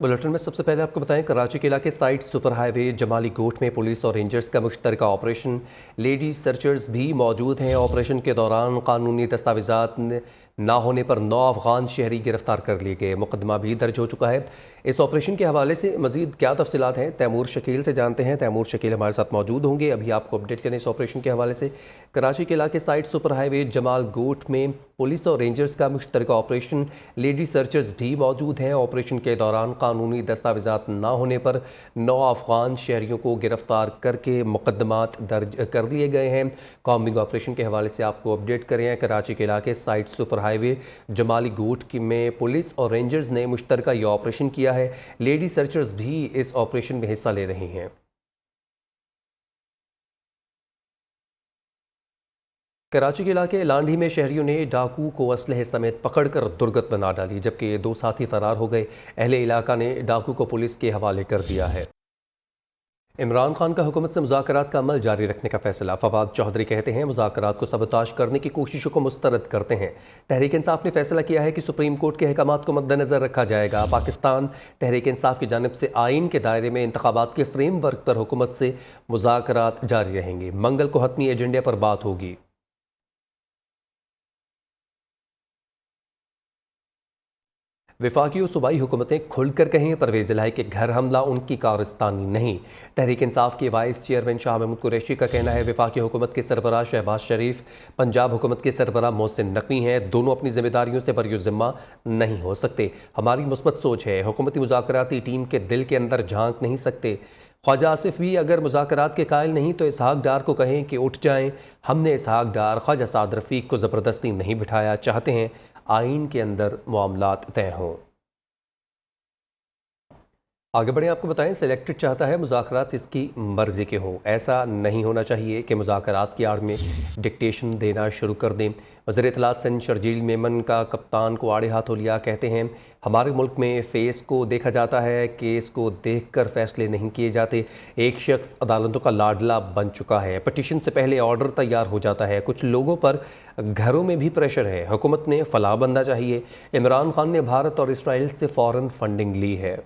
Bulletin में सबसे पहले आपको बताएं, कराची के इलाके साइड सुपर हाईवे जमाली गोट में पुलिस और रेंजर्स का मुश्तरका ऑपरेशन। लेडी सर्चर्स भी मौजूद हैं। ऑपरेशन के दौरान कानूनी दस्तावेजात ना होने पर 9 अफगान शहरी गिरफ्तार कर लिए गए। मुकदमा भी दर्ज हो चुका है। इस ऑपरेशन के हवाले से मजीद क्या तफसीलात हैं, तैमूर शकील से जानते हैं। तैमूर शकील हमारे साथ मौजूद होंगे। अभी आपको अपडेट करें इस ऑपरेशन के हवाले से। कराची के इलाके साइड सुपर हाईवे जमाल गोट में पुलिस और रेंजर्स का मुश्तरका ऑपरेशन। लेडी सर्चर्स भी मौजूद हैं। ऑपरेशन के दौरान कानूनी दस्तावेजात ना होने पर 9 अफगान शहरियों को गिरफ्तार करके मुकदमात दर्ज कर लिए गए हैं। कॉम्बिंग ऑपरेशन के हवाले से आपको अपडेट करें। कराची के इलाके साइड सुपर हाईवे जमाली गोट में पुलिस और रेंजर्स ने मुश्तरका ये ऑपरेशन किया है। लेडी सर्चर्स भी इस ऑपरेशन में हिस्सा ले रही हैं। कराची के इलाके लांडी में शहरियों ने डाकू को असलहे समेत पकड़कर दुर्गत बना डाली, जबकि 2 साथी फरार हो गए। अहले इलाका ने डाकू को पुलिस के हवाले कर दिया है। इमरान खान का हुकूमत से मुज़ाकरात का अमल जारी रखने का फैसला। फवाद चौधरी कहते हैं, मुज़ाकरात को सबताश करने की कोशिशों को मुस्तरद करते हैं। तहरीक इंसाफ ने फैसला किया है कि सुप्रीम कोर्ट के अहकामात को मद्देनज़र रखा जाएगा। पाकिस्तान तहरीक इंसाफ की जानिब से आइन के दायरे में इंतखाबात के फ्रेम वर्क पर हुकूमत से मुज़ाकरात जारी रहेंगे। मंगल को हतमी एजेंडे पर बात होगी। वफाकी और सूबाई हुकूमतें खुलकर कहें, परवेज़ इलाही के घर हमला उनकी कारस्तानी नहीं। तहरीक इंसाफ के वाइस चेयरमैन शाह महमूद कुरैशी का कहना है, वफाकी हुकूमत के सरबराह शहबाज शरीफ पंजाब हुकूमत के सरबराह मोहसिन नकवी हैं। दोनों अपनी जिम्मेदारियों से बरी ज़िम्मा नहीं हो सकते। हमारी मुस्बत सोच है, हुकूमती मुज़ाकराती टीम के दिल के अंदर झांक नहीं सकते। ख्वाजा आसिफ भी अगर मुज़ाकरात के कायल नहीं तो इसहाक डार को कहें कि उठ जाएं। हमने इसहाक डार ख्वाजा साद रफ़ीक को ज़बरदस्ती नहीं बिठाया। चाहते हैं आइन के अंदर मामलात तय हों। आगे बढ़े, आपको बताएं, सिलेक्टेड चाहता है मुज़ाकरात इसकी मर्ज़ी के हों। ऐसा नहीं होना चाहिए कि मुज़ाकरात की आड़ में डिक्टेशन देना शुरू कर दें। वज़ीर इत्तलात सिंध शर्जील मेमन का कप्तान को आड़े हाथों लिया। कहते हैं, हमारे मुल्क में फ़ेस को देखा जाता है, केस को देख कर फैसले नहीं किए जाते। एक शख्स अदालतों का लाडला बन चुका है। पटिशन से पहले ऑर्डर तैयार हो जाता है। कुछ लोगों पर घरों में भी प्रेशर है। हुकूमत ने फलाह बनना चाहिए। इमरान खान ने भारत और इसराइल से फ़ौरन फंडिंग ली है।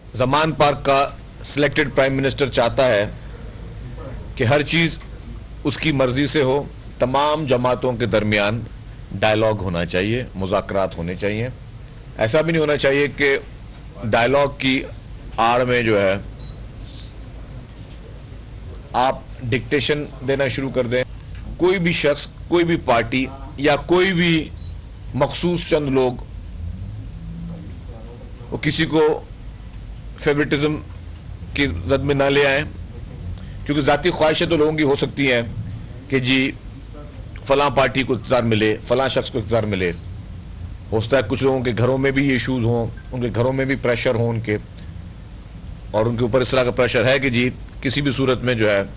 ज़मान पार्क का सिलेक्टेड प्राइम मिनिस्टर चाहता है कि हर चीज़ उसकी मर्जी से हो। तमाम जमातों के दरमियान डायलॉग होना चाहिए, मुज़ाकरात होने चाहिए। ऐसा भी नहीं होना चाहिए कि डायलॉग की आड़ में जो है आप डिक्टेशन देना शुरू कर दें। कोई भी शख्स, कोई भी पार्टी या कोई भी मखसूस चंद लोग वो किसी को फेवरेटिज्म की रद में ना ले आए, क्योंकि ज़ाती ख्वाहिशें तो लोगों की हो सकती हैं कि जी फलां पार्टी को इक़्तिदार मिले, फलां शख्स को इक़्तिदार मिले। हो सकता है कुछ लोगों के घरों में भी ये इशूज़ हों, उनके घरों में भी प्रेशर हो उनके, और उनके ऊपर इस तरह का प्रेशर है कि जी किसी भी सूरत में जो है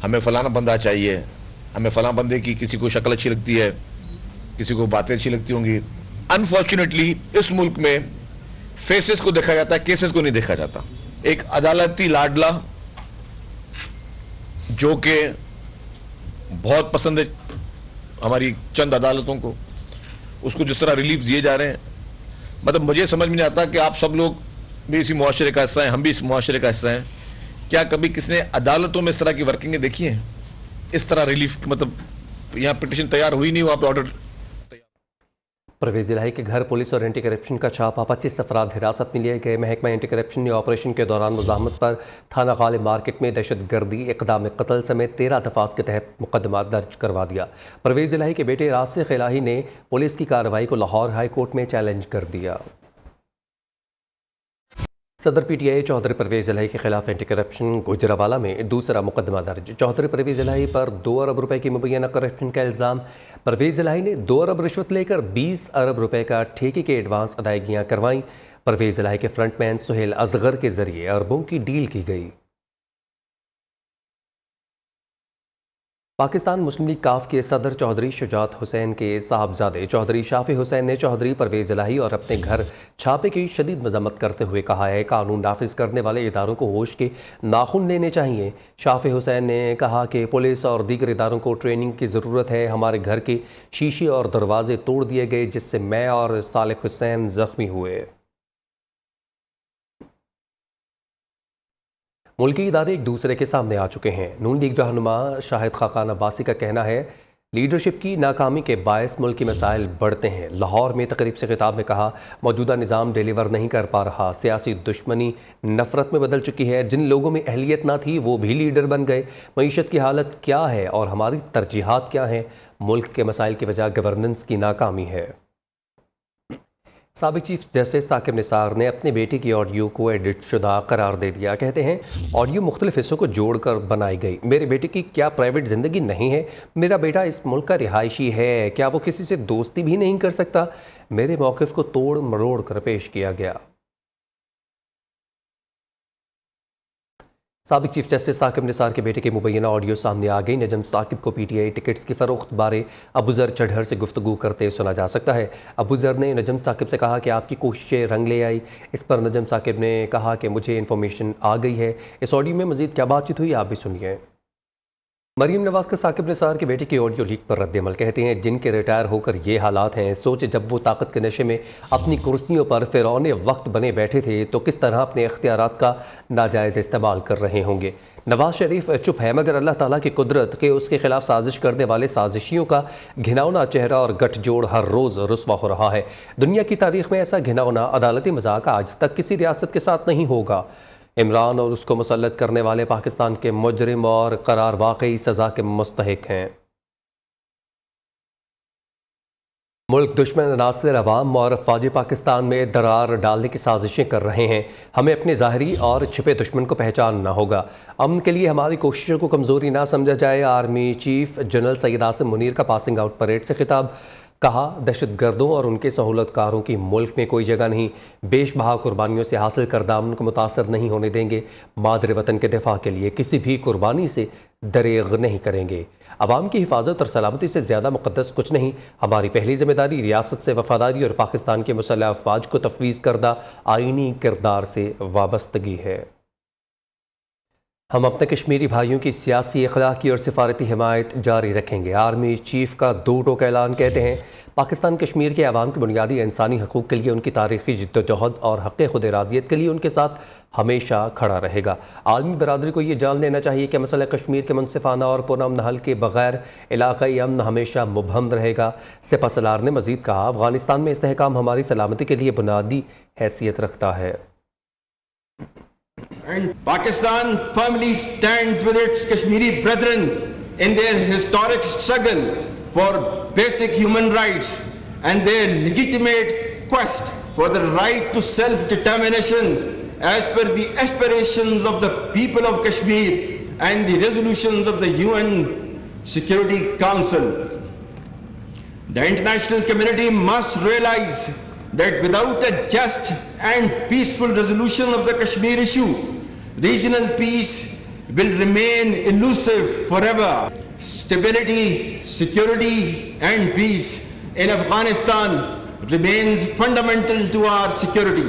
हमें फलाना बंदा चाहिए, हमें फलां बंदे की किसी को शक्ल अच्छी लगती है, किसी को बातें अच्छी लगती होंगी। अनफॉर्चुनेटली इस मुल्क में फेसेस को देखा जाता है, केसेस को नहीं देखा जाता। एक अदालती लाडला जो कि बहुत पसंद है हमारी चंद अदालतों को, उसको जिस तरह रिलीफ दिए जा रहे हैं, मतलब मुझे समझ में नहीं आता कि आप सब लोग भी इसी मुआशरे का हिस्सा हैं, हम भी इस मुआशरे का हिस्सा हैं। क्या कभी किसने अदालतों में इस तरह की वर्किंगें देखी हैं? इस तरह रिलीफ, मतलब यहाँ पिटिशन तैयार हुई नहीं, वहाँ पर ऑर्डर। परवेज़ इलाही के घर पुलिस और एंटी करप्शन का छापा। 25 अफराद हिरासत में लिए गए। महकमा एंटी करप्शन ने ऑपरेशन के दौरान मुज़ाहमत पर थाना गालिब मार्केट में दहशत गर्दी, इक़दाम कत्ल समेत 13 दफ़ात के तहत मुकदमा दर्ज करवा दिया। परवेज़ इलाही के बेटे रासिख इलाही ने पुलिस की कार्रवाई को लाहौर हाई कोर्ट में चैलेंज कर दिया। सदर PTI चौधरी परवेज़ इलाही के खिलाफ एंटी करप्शन गुजरावाला में दूसरा मुकदमा दर्ज। चौधरी परवेज़ इलाही पर 2 अरब रुपए की मुबैना करप्शन का इल्ज़ाम। परवेज़ इलाही ने 2 अरब रिश्वत लेकर 20 अरब रुपए का ठेके के एडवांस अदायगियाँ करवाईं। परवेज़ इलाही के फ्रंटमैन सुहेल असगर के जरिए अरबों की डील की गई। पाकिस्तान मुस्लिम लीग काफ के सदर चौधरी शुजात हुसैन के साहबजादे चौधरी शाफी हुसैन ने चौधरी परवेज़ इलाही और अपने घर छापे की शदीद मजम्मत करते हुए कहा है, कानून नाफिज करने वाले इदारों को होश के नाखून लेने चाहिए। शाफी हुसैन ने कहा कि पुलिस और दीगर इदारों को ट्रेनिंग की ज़रूरत है। हमारे घर के शीशे और दरवाजे तोड़ दिए गए, जिससे मैं और सालिक हुसैन ज़ख्मी हुए। मुल्की इदारे एक दूसरे के सामने आ चुके हैं। नून लीग रहनुमा शाहिद खाकान अब्बासी का कहना है लीडरशिप की नाकामी के बायस मुल्क की मसाइल बढ़ते हैं। लाहौर में तकरीब से खिताब में कहा मौजूदा निज़ाम डिलीवर नहीं कर पा रहा, सियासी दुश्मनी नफरत में बदल चुकी है, जिन लोगों में अहलियत ना थी वो भी लीडर बन गए। मईशत की हालत क्या है और हमारी तरजीहात क्या हैं? मुल्क के मसाइल की वजह गवर्नेंस की नाकामी है। साबिक चीफ जस्टिस साकिब निसार ने अपने बेटे की ऑडियो को एडिट शुदा करार दे दिया। कहते हैं ऑडियो मुख्तलिफ हिस्सों को जोड़कर बनाई गई। मेरे बेटे की क्या प्राइवेट ज़िंदगी नहीं है? मेरा बेटा इस मुल्क का रिहायशी है, क्या वो किसी से दोस्ती भी नहीं कर सकता? मेरे मौक़िफ़ को तोड़ मरोड़ कर पेश किया गया। साबिक चीफ जस्टिस साकिब निसार के बेटे की मुबैना ऑडियो सामने आ गई। नजम साकिब को पीटीआई टिकट्स की फ़रोख्त बारे अबूज़र चढ़र से गुफ्तगू करते सुना जा सकता है। अबूज़र ने नजम साकिब से कहा कि आपकी कोशिशें रंग ले आई। इस पर नजम साकिब ने कहा कि मुझे इन्फॉर्मेशन आ गई है। इस ऑडियो में मज़ीद क्या बातचीत हुई आप भी सुनिए। मरीम नवाज़ का साकिब निसार के बेटे की ऑडियो लीक पर रद्द-ए-अमल। कहते हैं जिनके रिटायर होकर ये हालात हैं, सोचे जब वो ताकत के नशे में अपनी कुर्सियों पर फ़िरौने वक्त बने बैठे थे तो किस तरह अपने इख्तियारात का नाजायज़ इस्तेमाल कर रहे होंगे। नवाज शरीफ चुप है मगर अल्लाह ताला की कुदरत के उसके खिलाफ साजिश करने वाले साजिशियों का घिनौना चेहरा और गठजोड़ हर रोज़ रुस्वा हो रहा है। दुनिया की तारीख में ऐसा घिनौना अदालती मजाक आज तक किसी रियासत के साथ नहीं होगा। इमरान और उसको मुसल्लत करने वाले पाकिस्तान के मुजरिम और करार वाकई सज़ा के मुस्तहिक हैं। मुल्क दुश्मन अनासर अवाम और फ़ौजी पाकिस्तान में दरार डालने की साजिशें कर रहे हैं। हमें अपने ज़ाहरी और छिपे दुश्मन को पहचानना होगा। अमन के लिए हमारी कोशिशों को कमज़ोरी ना समझा जाए। Army chief general Syed Asim Munir का पासिंग आउट परेड से खिताब। कहा दहशतगर्दों और उनके सहूलतकारों की मुल्क में कोई जगह नहीं। बेशबहा कुर्बानियों से हासिल करदा अमन को मुतासर नहीं होने देंगे। मादर वतन के दिफा के लिए किसी भी कुर्बानी से दरेग नहीं करेंगे। अवाम की हिफाजत और सलामती से ज़्यादा मुक़द्दस कुछ नहीं। हमारी पहली जिम्मेदारी रियासत से वफादारी और पाकिस्तान के मुसल्लह अफ़वाज को तफवीज़ करदा आइनी किरदार से वाबस्तगी है। हम अपने कश्मीरी भाइयों की सियासी, अखलाकी और सिफारती हिमायत जारी रखेंगे। आर्मी चीफ का दो टोक ऐलान। कहते हैं पाकिस्तान कश्मीर के अवाम के बुनियादी इंसानी हकूक़ के लिए, उनकी तारीख़ी जिद्दोजहद और हक़ खुद इरादियत के लिए उनके साथ हमेशा खड़ा रहेगा। आलमी बरादरी को ये जान लेना चाहिए कि मसला कश्मीर के मुनसिफाना और पुरअमन हल के बगैर इलाक़ाई अमन हमेशा मुबहम रहेगा। सिपहसालार ने मज़ीद कहा अफ़गानिस्तान में इस्तेहकाम हमारी सलामती के लिए बुनियादी हैसियत रखता है। And Pakistan firmly stands with its Kashmiri brethren in their historic struggle for basic human rights and their legitimate quest for the right to self-determination as per the aspirations of the people of Kashmir and the resolutions of the UN Security Council. The international community must realize that without a just and peaceful resolution of the Kashmir issue, regional peace will remain elusive forever. Stability, security and peace in Afghanistan remains fundamental to our security.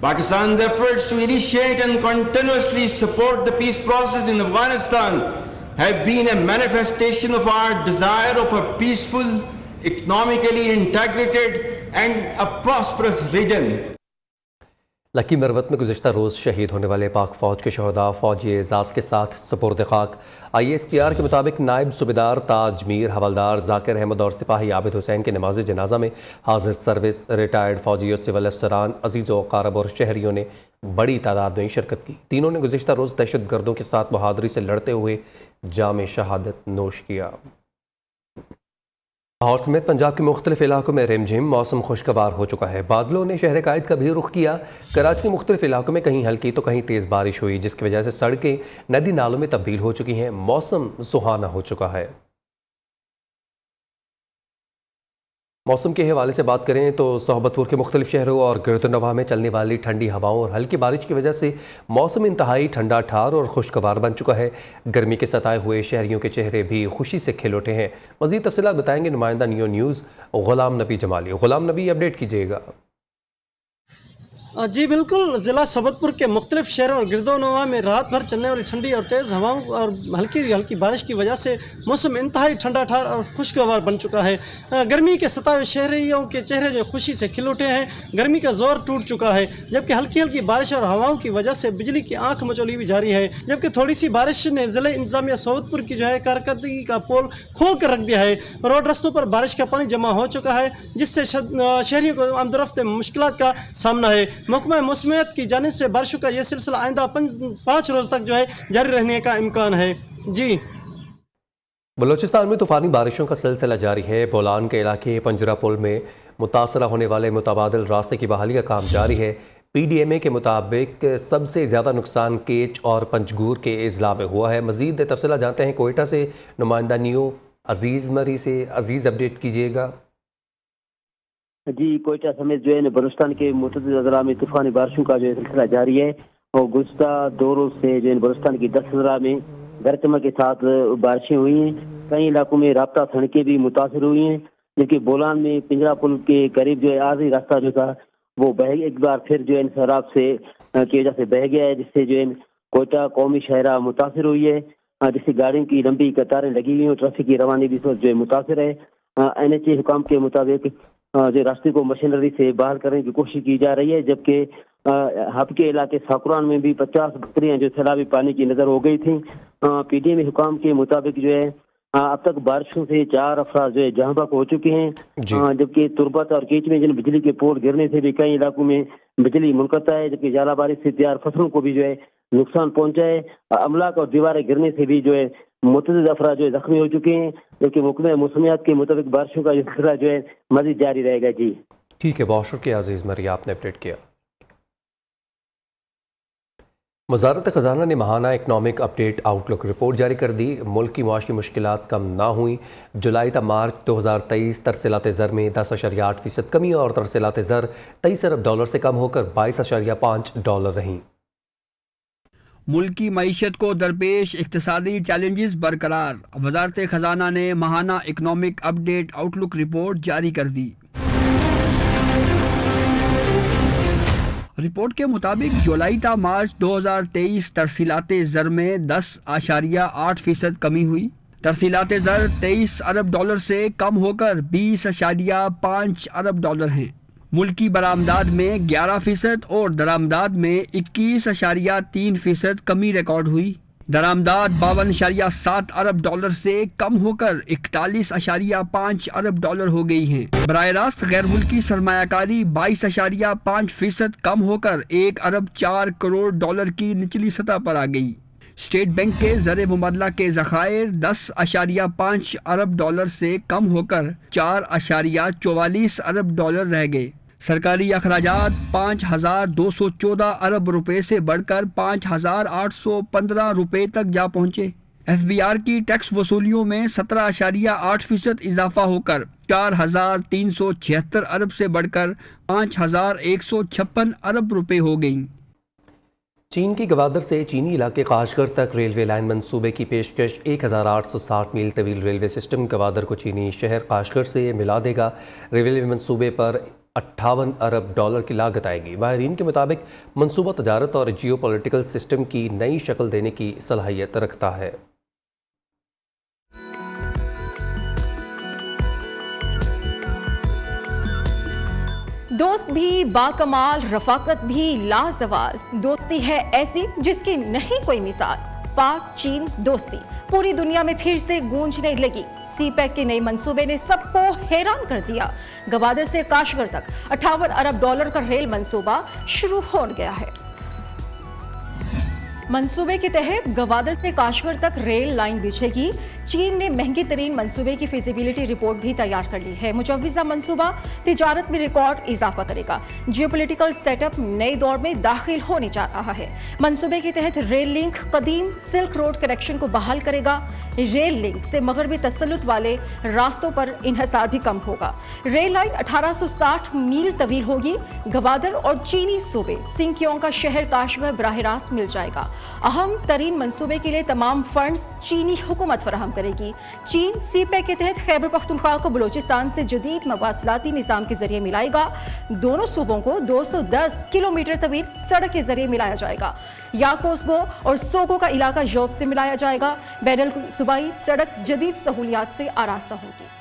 Pakistan's efforts to initiate and continuously support the peace process in Afghanistan have been a manifestation of our desire of a peaceful, economically integrated and a prosperous region. Lucky Marwat में गुज़िश्ता रोज़ शहीद होने वाले पाक फ़ौज के शहदा फ़ौजी एजाज़ के साथ सपुर्द खाक। ISPR के मुताबिक नायब सूबेदार ताज मीर, हवलदार जाकिर अहमद और सिपाही आबिद हुसैन के नमाज जनाजा में हाजिर सर्विस, रिटायर्ड फ़ौजी और सिविल अफसरान, अजीज़ व अक़ारब और शहरियों ने बड़ी तादाद में शिरकत की। तीनों ने गुज़िश्ता रोज़ दहशत गर्दों के साथ बहादुरी से लड़ते हुए जाम शहादत नोश किया। लाहौर समेत पंजाब के मुख्तलिफ इलाकों में रिमझिम मौसम खुशगवार हो चुका है। बादलों ने शहर कायद का भी रुख किया। कराची के मुख्तलिफ इलाकों में कहीं हल्की तो कहीं तेज़ बारिश हुई, जिसकी वजह से सड़कें नदी नालों में तब्दील हो चुकी हैं। मौसम सुहाना हो चुका है। मौसम के हवाले से बात करें तो सोहबतपुर के मुख्तलिफ शहरों और गिरदोनवाह में चलने वाली ठंडी हवाओं और हल्की बारिश की वजह से मौसम इंतहाई ठंडा ठार और खुशगवार बन चुका है। गर्मी के सताए हुए शहरियों के चेहरे भी खुशी से खिल उठे हैं। मज़ीद तफसीलात बताएंगे नुमाइंदा नियो न्यूज़ ग़ुलाम नबी जमाली। ग़ुलाम नबी, अपडेट कीजिएगा। जी बिल्कुल, ज़िला सोबतपुर के मुख्तलिफ शहरों और गिरदोनवा में रात भर चलने वाली ठंडी और तेज़ हवाओं और हल्की हल्की बारिश की वजह से मौसम इंतहाई ठंडा ठार और खुशगवार बन चुका है। गर्मी के सताए शहरियों के चेहरे जो खुशी से खिल उठे हैं। गर्मी का जोर टूट चुका है, जबकि हल्की हल्की बारिश और हवाओं की वजह से बिजली की आंख मचौली भी जारी है। जबकि थोड़ी सी बारिश ने ज़िले इंतजामिया सोबतपुर की जो है कारकर्दगी का पोल खोल कर रख दिया है। रोड रस्तों पर बारिश का पानी जमा हो चुका है, जिससे शहरियों को आमदोरफ्त में मुश्किलात का सामना है। महकमा मौसमियात की जानिब से बारिशों का यह सिलसिला आइंदा 5 रोज तक जो है जारी रहने का इम्कान है। जी, बलूचिस्तान में तूफ़ानी बारिशों का सिलसिला जारी है। बोलान के इलाके पंजरा पुल में मुतासरा होने वाले मुतबादिल रास्ते की बहाली का काम जारी है। PDMA के मुताबिक सबसे ज़्यादा नुकसान केच और पंजगूर के अजला में हुआ है। मज़ीद तफसीला जानते हैं कोयटा से नुमाइंदा न्यू अजीज़ मरी से। अजीज़, अपडेट कीजिएगा। जी, कोयटा समेत जो है बलूचिस्तान के मुतअद्दिद अजला में तूफानी बारिशों का जो है सिलसिला जारी है और गुज़श्ता 2 रोज से जो है बलूचिस्तान की 10 अजला में गरज चमक के साथ बारिशें हुई हैं। कई इलाकों में राब्ता सड़कें भी मुतासर हुई हैं, जबकि बोलान में पिंजरा पुल के करीब जो है आर्जी रास्ता जो था वो एक बार फिर जो है सैराब से की वजह से बह गया है, जिससे जो है कोयटा कौमी शहरा मुतासर हुई है, जिससे गाड़ियों की लंबी कतारें लगी हुई हैं और ट्रैफिक की रवानी भी जो है मुतासर है। NHA हुकाम के मुताबिक जो रास्ते को मशीनरी से बहाल करने की कोशिश की जा रही है, जबकि हब के इलाके साकुरान में भी 50 बकरियां जो सैलाबी पानी की नजर हो गई थी। PDMA हुकाम के मुताबिक जो है अब तक बारिशों से 4 अफराद जो है जहाँ बहक हो चुके हैं, जबकि तुरबत और कीच में जिन बिजली के पोल गिरने से भी कई इलाकों में बिजली मुनक़ता है, जबकि झालाबारी से तैयार फसलों को भी जो है नुकसान पहुंचा है। अमलाक और दीवारें गिरने से भी जो है मुतअद्दिद अफराद जो है जख्मी हो चुके हैं, जबकि महकमा मौसमियात के मुताबिक बारिशों का सिलसिला जो है मज़ीद जारी रहेगा। जी ठीक है, बहुत शुक्रिया अजीज़ मरी, आपने अपडेट किया। वज़ारत ख़ज़ाना ने माहाना इकनॉमिक अपडेट आउटलुक रिपोर्ट जारी कर दी। मुल्क की मुआशी मुश्किलात कम ना हुई। जुलाई ता मार्च 2023 तरसीलात ज़र में 10.8% कमी और तरसीलात ज़र $23 अरब से कम होकर $22.5 रहीं। मुल्क की मईशत को दरपेश इक़्तिसादी चैलेंजेस बरकरार। वज़ारत ख़ज़ाना ने माहाना इकनॉमिक अपडेट आउटलुक रिपोर्ट जारी कर दी। रिपोर्ट के मुताबिक जुलाई ता मार्च 2023 तरसीलात ज़र में 10.8% कमी हुई। तरसीलात ज़र $23 अरब से कम होकर $20.5 अरब हैं। मुल्की बरामदाद में 11% और दरामदाद में 21.3% कमी रिकॉर्ड हुई। दरामदाद $52.7 अरब से कम होकर $41.5 अरब हो गई हैं। बराह रास्त गैर मुल्की सरमायाकारी 22.5% कम होकर $1 अरब 4 करोड़ की निचली सतह पर आ गई। स्टेट बैंक के ज़र मुबादला के ज़खायर $10.5 अरब से कम होकर $4.44 अरब रह गए। सरकारी अखराजात 5,214 अरब रुपए से बढ़कर 5,815 रुपए तक जा पहुँचे। FBR की टैक्स वसूलियों में 17.8% इजाफा होकर 4,376 अरब से बढ़कर 5,156 अरब रुपए हो गई। चीन की गवादर से चीनी इलाके काशगर तक रेलवे लाइन मंसूबे की पेशकश 1860 मील तवील रेलवे सिस्टम गवादर को चीनी शहर काशगर से मिला देगा। रेलवे मंसूबे पर $58 अरब की लागत आएगी। माहिरीन के मुताबिक मंसूबा तजारत और जियो पॉलिटिकल सिस्टम की नई शक्ल देने की सलाहियत रखता है। दोस्त भी बाकमाल, रफाकत भी लाजवाल। दोस्ती है ऐसी जिसकी नहीं कोई मिसाल। पाक चीन दोस्ती पूरी दुनिया में फिर से गूंजने लगी। सीपैक के नए मंसूबे ने सबको हैरान कर दिया। गवादर से काशगर तक $58 अरब का रेल मंसूबा शुरू हो गया है। मंसूबे के तहत गवादर से काशगर तक रेल लाइन बिछेगी। चीन ने महंगी तरीन मंसूबे की फिजिबिलिटी रिपोर्ट भी तैयार कर ली है। मुजव्विज़ा मंसूबा तिजारत में रिकॉर्ड इजाफा करेगा। जियोपॉलिटिकल सेटअप नए दौर में दाखिल होने जा रहा है। मंसूबे के तहत रेल लिंक कदीम सिल्क रोड कनेक्शन को बहाल करेगा। रेल लिंक से मगरबी तसल्लुत वाले रास्तों पर इन्हसार भी कम होगा। रेल लाइन 1860 मील तवील होगी। गवादर और चीनी सूबे सिंकियों का शहर काशगर बराह रास्त मिल जाएगा। अहम तरीन मंसूबे के लिए तमाम फंड्स चीनी हुकूमत फराहम करेगी। चीन सीपैक के तहत खैबर पख्तूनख्वा को बलूचिस्तान से जदीद मवासलाती निज़ाम के जरिए मिलाएगा। दोनों सूबों को 210 किलोमीटर तवील सड़क के जरिए मिलाया जाएगा। याकोसगो और सोगो का इलाका यूरोप से मिलाया जाएगा। बैनुल सूबाई सड़क जदीद सहूलियात से आरास्ता होगी।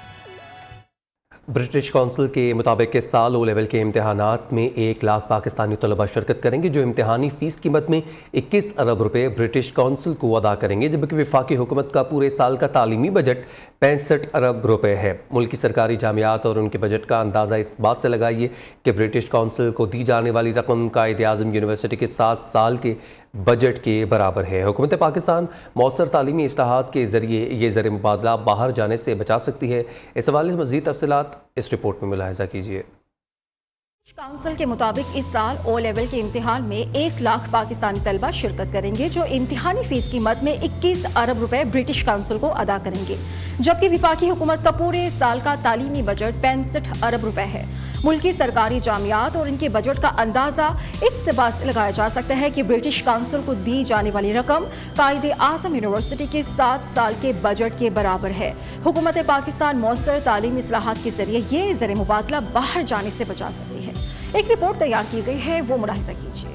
ब्रिटिश कौंसिल के मुताबिक इस साल ओ लेवल के इम्तहानात में 1 लाख पाकिस्तानी तलबा शिरकत करेंगे, जो इम्तहानी फ़ीस कीमत में 21 अरब रुपए ब्रिटिश कौंसिल को अदा करेंगे, जबकि वफाकी हुकूमत का पूरे साल का तालीमी बजट 65 अरब रुपए है। मुल्की सरकारी जामियात और उनके बजट का अंदाज़ा इस बात से लगाइए कि ब्रिटिश कौंसिल को दी जाने वाली रकम कायद आज़म यूनिवर्सिटी के 7 साल के बजट के बराबर है। हुकूमत पाकिस्तान मौसर तालीमी इस्लाहात के ज़रिए ये ज़र मुबादला बाहर जाने से बचा सकती है। इस हवाले से मज़ीद तफसीलात इस रिपोर्ट में मुलाहिजा कीजिए। काउंसिल के मुताबिक इस साल ओ लेवल के इम्तिहान में 1 लाख पाकिस्तानी तलबा शिरकत करेंगे, जो इम्तिहानी फीस कीमत में 21 अरब रुपए ब्रिटिश काउंसिल को अदा करेंगे, जबकि विफाकी हुकूमत का पूरे साल का तालीमी बजट 65 अरब रुपए है। मुल्की सरकारी जामियात और इनके बजट का अंदाजा इससे बात लगाया जा सकता है कि ब्रिटिश काउंसिल को दी जाने वाली रकम कायद आज़म यूनिवर्सिटी के 7 साल के बजट के बराबर है। हुकूमत पाकिस्तान मौसर तालीमी इस्लाहात के जरिए ये ज़र मुबादला बाहर जाने से बचा सकती है। एक रिपोर्ट तैयार की गई है, वो मुलाहिजा कीजिए।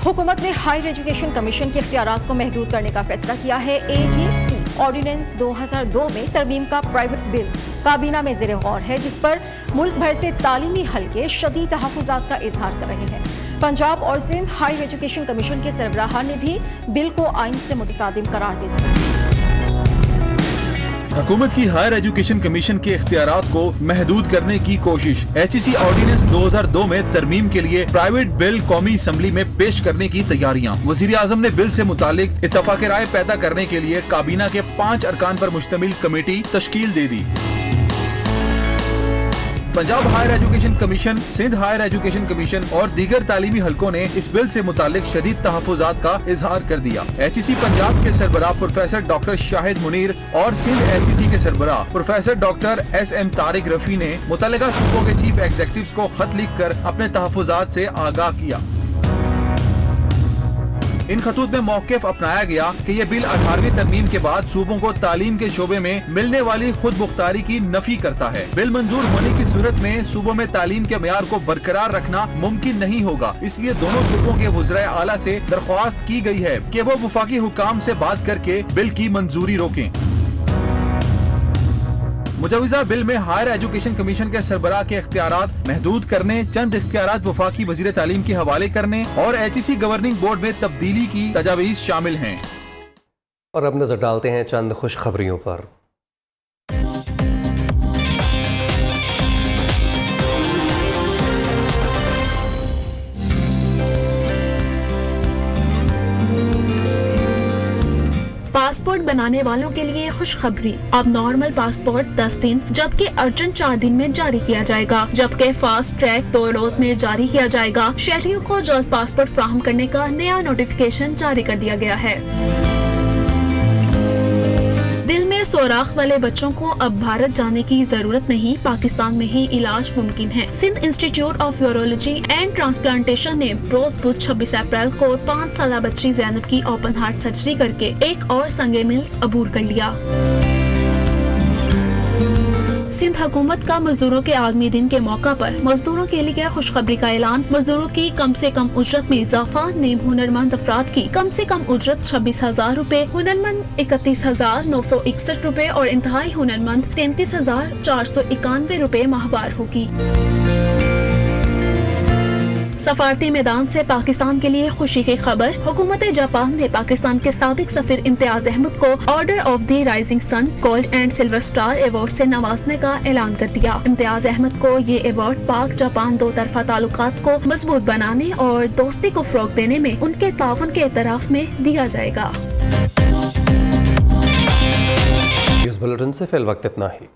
हुकूमत ने हायर एजुकेशन कमीशन के इख्तियारात को महदूद करने का फैसला किया है। AGC ऑर्डिनेंस 2002 में तरमीम का प्राइवेट बिल काबीना में ज़ेर गौर है, जिस पर मुल्क भर से तालीमी हल्के शदीद तहफ़्फ़ुज़ात का इजहार कर रहे हैं। पंजाब और सिंध हायर एजुकेशन कमीशन के सरबराह ने भी बिल को आइन से मुतसादिम करार दे दिया। हुकूमत की हायर एजुकेशन कमीशन के इख्तियारात को महदूद करने की कोशिश। HEC ऑर्डिनेंस 2002 में तरमीम के लिए प्राइवेट बिल कौमी असम्बली में पेश करने की तैयारियां। वज़ीर आज़म ने बिल से मुतालिक इत्तफाक़ राय पैदा करने के लिए काबीना के 5 अरकान पर मुश्तमिल कमेटी तश्कील दे दी। Punjab higher education commission, Sindh higher education commission और दीगर तालीमी हलकों ने इस बिल से मुतालिक शदीद तहफ़्फ़ुज़ात का इजहार कर दिया। HEC पंजाब के सरबराह प्रोफेसर डॉक्टर शाहिद मुनीर और सिंध HEC के सरबराह professor doctor SM Tariq Rafi ने मुतल्लिका सूबों के चीफ एग्जीक्यूटिव्स को खत लिख कर अपने तहफ़्फ़ुज़ात से आगाह किया। इन खतूत में मौक़िफ़ अपनाया गया कि ये बिल 18वीं तरमीम के बाद सूबों को तालीम के शोबे में मिलने वाली खुद मुख्तारी की नफी करता है। बिल मंजूर होने की सूरत में सूबों में तालीम के मेयार को बरकरार रखना मुमकिन नहीं होगा। इसलिए दोनों सूबों के वज़राए आला से दरख्वास्त की गई है कि वो वफाकी हुकाम से बात करके बिल की मंजूरी रोकें। मुजवज़ा बिल में हायर एजुकेशन कमीशन के सरबराह के इख्तियारात महदूद करने, चंद इख्तियारात वफाकी वज़ीर तालीम के हवाले करने और HEC गवर्निंग बोर्ड में तब्दीली की तजावीज़ शामिल हैं। और अब नजर डालते हैं चंद खुशखबरियों पर। पासपोर्ट बनाने वालों के लिए खुशखबरी। अब नॉर्मल पासपोर्ट 10 दिन जबकि अर्जेंट 4 दिन में जारी किया जाएगा, जबकि फास्ट ट्रैक 2 रोज में जारी किया जाएगा। शहरियों को जल्द पासपोर्ट फ्राहम करने का नया नोटिफिकेशन जारी कर दिया गया है। दिल में सोराख वाले बच्चों को अब भारत जाने की जरूरत नहीं, पाकिस्तान में ही इलाज मुमकिन है। Sindh institute of urology and transplantation ने रोज बुध 26 अप्रैल को 5 साल बच्ची जैनब की ओपन हार्ट सर्जरी करके एक और संगे मिल अबूर कर लिया। सिंध हुकूमत का मजदूरों के आलमी दिन के मौका पर मजदूरों के लिए खुशखबरी का ऐलान। मजदूरों की कम से कम उजरत में इजाफा। नेम हुनरमंद अफराद की कम से कम उजरत 26,000 रूपए, हुनरमंद 31,961 रूपए और इंतहाई हुनरमंद 33,491 रूपए माहवार होगी। सफारती मैदान से पाकिस्तान के लिए खुशी की खबर। हुकूमत जापान ने पाकिस्तान के साबिक सफीर इम्तियाज अहमद को order of the rising sun, gold and silver star award से नवाजने का ऐलान कर दिया। इम्तियाज अहमद को ये अवार्ड पाक जापान दो तरफा ताल्लुकात को मजबूत बनाने और दोस्ती को फरोग देने में उनके ताउन के एतराफ में दिया जाएगा। न्यूज़ बुलेटिन से फिल वक्त इतना ही।